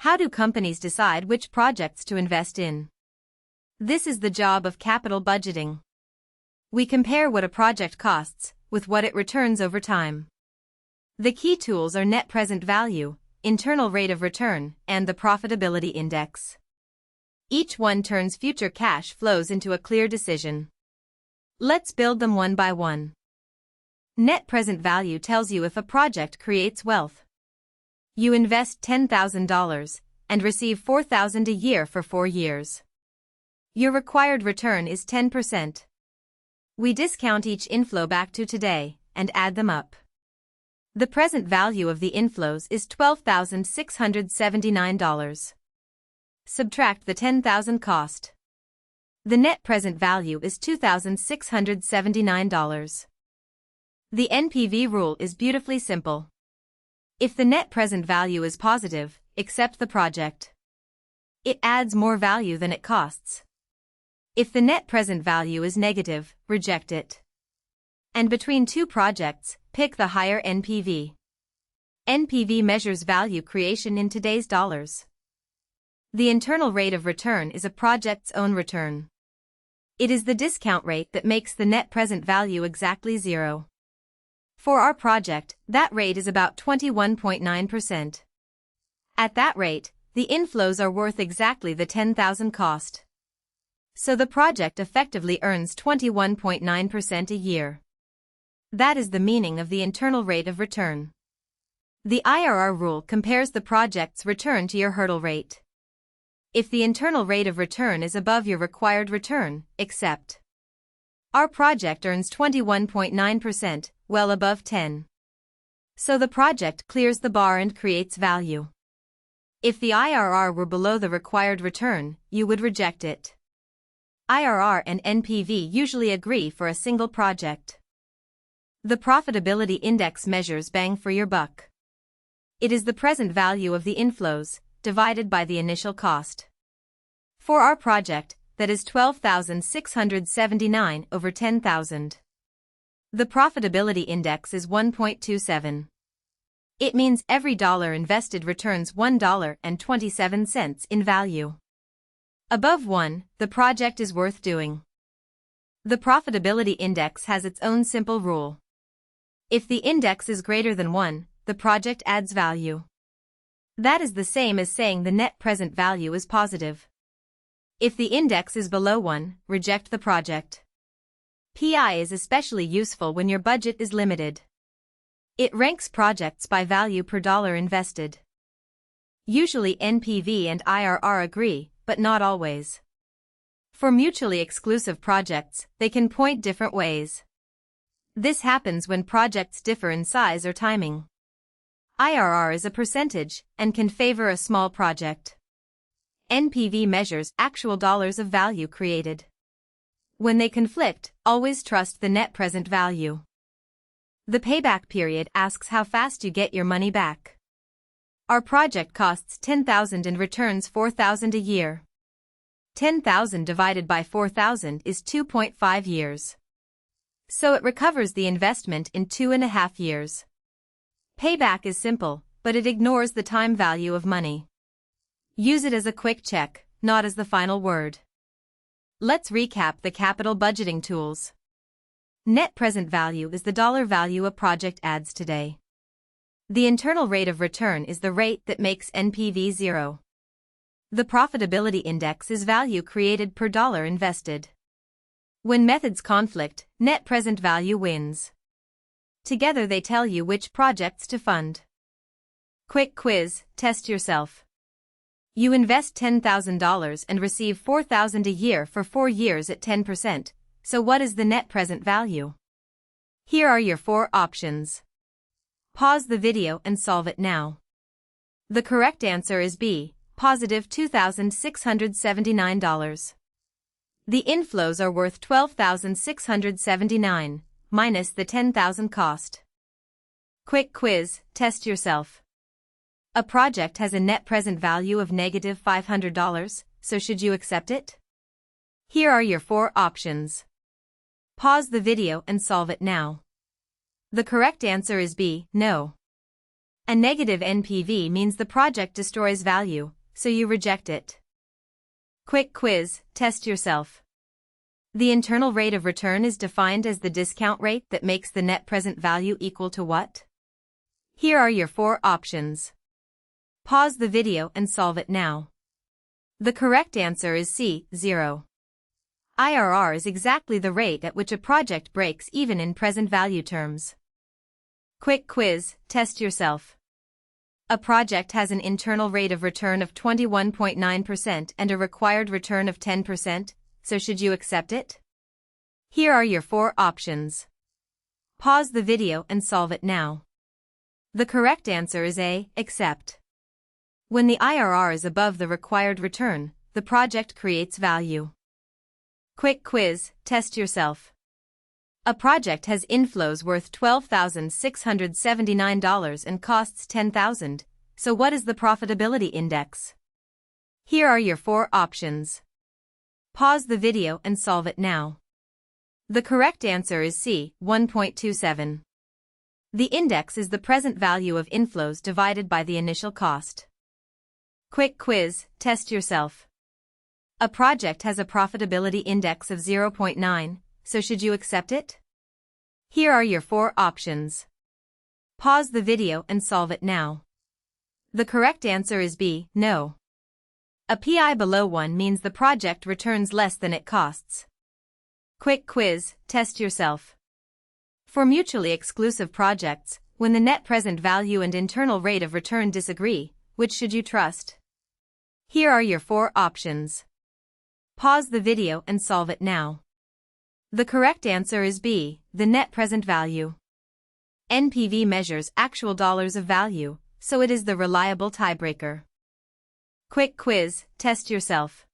How do companies decide which projects to invest in? This is the job of capital budgeting. We compare what a project costs with what it returns over time. The key tools are net present value, internal rate of return, and the profitability index. Each one turns future cash flows into a clear decision. Let's build them one by one. Net present value tells you if a project creates wealth. You invest $10,000 and receive $4,000 a year for 4 years. Your required return is 10%. We discount each inflow back to today and add them up. The present value of the inflows is $12,679. Subtract the $10,000 cost. The net present value is $2,679. The NPV rule is beautifully simple. If the net present value is positive, accept the project. It adds more value than it costs. If the net present value is negative, reject it. And between two projects, pick the higher NPV. NPV measures value creation in today's dollars. The internal rate of return is a project's own return. It is the discount rate that makes the net present value exactly zero. For our project, that rate is about 21.9%. At that rate, the inflows are worth exactly the $10,000 cost. So the project effectively earns 21.9% a year. That is the meaning of the internal rate of return. The IRR rule compares the project's return to your hurdle rate. If the internal rate of return is above your required return, accept. Our project earns 21.9%, well above 10. So the project clears the bar and creates value. If the IRR were below the required return, you would reject it. IRR and NPV usually agree for a single project. The profitability index measures bang for your buck. It is the present value of the inflows, divided by the initial cost. For our project, that is $12,679 over $10,000. The profitability index is 1.27. It means every dollar invested returns $1.27 in value. Above 1, the project is worth doing. The profitability index has its own simple rule. If the index is greater than 1, the project adds value. That is the same as saying the net present value is positive. If the index is below 1, reject the project. PI is especially useful when your budget is limited. It ranks projects by value per dollar invested. Usually NPV and IRR agree, but not always. For mutually exclusive projects, they can point different ways. This happens when projects differ in size or timing. IRR is a percentage and can favor a small project. NPV measures actual dollars of value created. When they conflict, always trust the net present value. The payback period asks how fast you get your money back. Our project costs $10,000 and returns $4,000 a year. $10,000 divided by $4,000 is 2.5 years. So it recovers the investment in 2.5 years. Payback is simple, but it ignores the time value of money. Use it as a quick check, not as the final word. Let's recap the capital budgeting tools. Net present value is the dollar value a project adds today. The internal rate of return is the rate that makes NPV zero. The profitability index is value created per dollar invested. When methods conflict, net present value wins. Together they tell you which projects to fund. Quick quiz, test yourself. You invest $10,000 and receive $4,000 a year for 4 years at 10%, so what is the net present value? Here are your 4 options. Pause the video and solve it now. The correct answer is B, positive $2,679. The inflows are worth $12,679, minus the $10,000 cost. Quick quiz, test yourself. A project has a net present value of negative $500, so should you accept it? Here are your 4 options. Pause the video and solve it now. The correct answer is B, no. A negative NPV means the project destroys value, so you reject it. Quick quiz, test yourself. The internal rate of return is defined as the discount rate that makes the net present value equal to what? Here are your 4 options. Pause the video and solve it now. The correct answer is C, 0. IRR is exactly the rate at which a project breaks even in present value terms. Quick quiz, test yourself. A project has an internal rate of return of 21.9% and a required return of 10%, so should you accept it? Here are your 4 options. Pause the video and solve it now. The correct answer is A, accept. When the IRR is above the required return, the project creates value. Quick quiz, test yourself. A project has inflows worth $12,679 and costs $10,000, so what is the profitability index? Here are your 4 options. Pause the video and solve it now. The correct answer is C, 1.27. The index is the present value of inflows divided by the initial cost. Quick quiz, test yourself. A project has a profitability index of 0.9, so should you accept it? Here are your 4 options. Pause the video and solve it now. The correct answer is B, no. A PI below 1 means the project returns less than it costs. Quick quiz, test yourself. For mutually exclusive projects, when the net present value and internal rate of return disagree, which should you trust? Here are your 4 options. Pause the video and solve it now. The correct answer is B, the net present value. NPV measures actual dollars of value, so it is the reliable tiebreaker. Quick quiz, test yourself.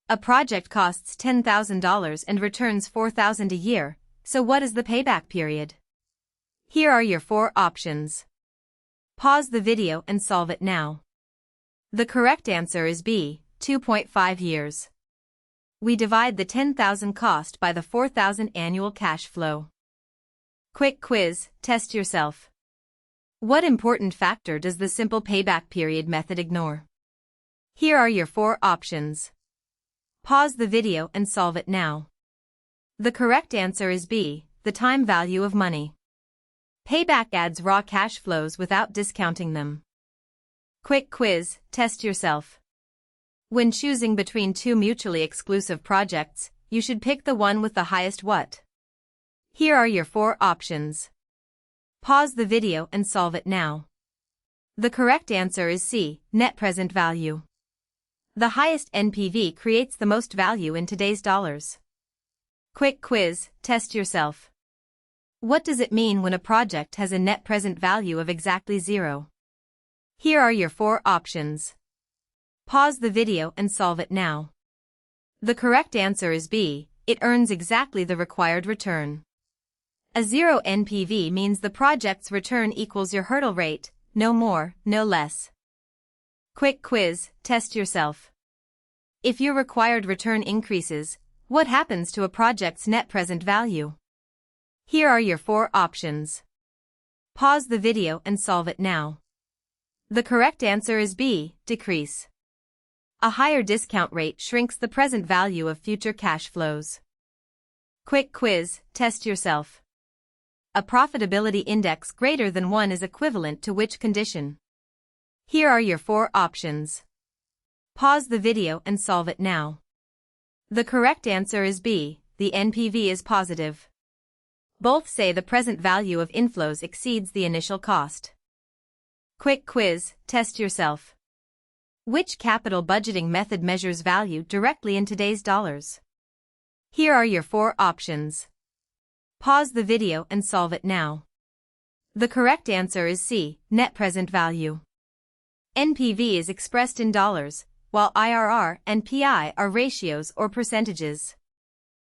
A project costs $10,000 and returns $4,000 a year, so what is the payback period? Here are your 4 options. Pause the video and solve it now. The correct answer is B, 2.5 years. We divide the $10,000 cost by the $4,000 annual cash flow. Quick quiz, test yourself. What important factor does the simple payback period method ignore? Here are your 4 options. Pause the video and solve it now. The correct answer is B, the time value of money. Payback adds raw cash flows without discounting them. Quick quiz, test yourself. When choosing between 2 mutually exclusive projects, you should pick the one with the highest what? Here are your 4 options. Pause the video and solve it now. The correct answer is C, net present value. The highest NPV creates the most value in today's dollars. Quick quiz, test yourself. What does it mean when a project has a net present value of exactly 0? Here are your 4 options. Pause the video and solve it now. The correct answer is B, it earns exactly the required return. A 0 NPV means the project's return equals your hurdle rate, no more, no less. Quick quiz, test yourself. If your required return increases, what happens to a project's net present value? Here are your 4 options. Pause the video and solve it now. The correct answer is B, decrease. A higher discount rate shrinks the present value of future cash flows. Quick quiz, test yourself. A profitability index greater than 1 is equivalent to which condition? Here are your 4 options. Pause the video and solve it now. The correct answer is B, the NPV is positive. Both say the present value of inflows exceeds the initial cost. Quick quiz, test yourself. Which capital budgeting method measures value directly in today's dollars? Here are your 4 options. Pause the video and solve it now. The correct answer is C, net present value. NPV is expressed in dollars, while IRR and PI are ratios or percentages.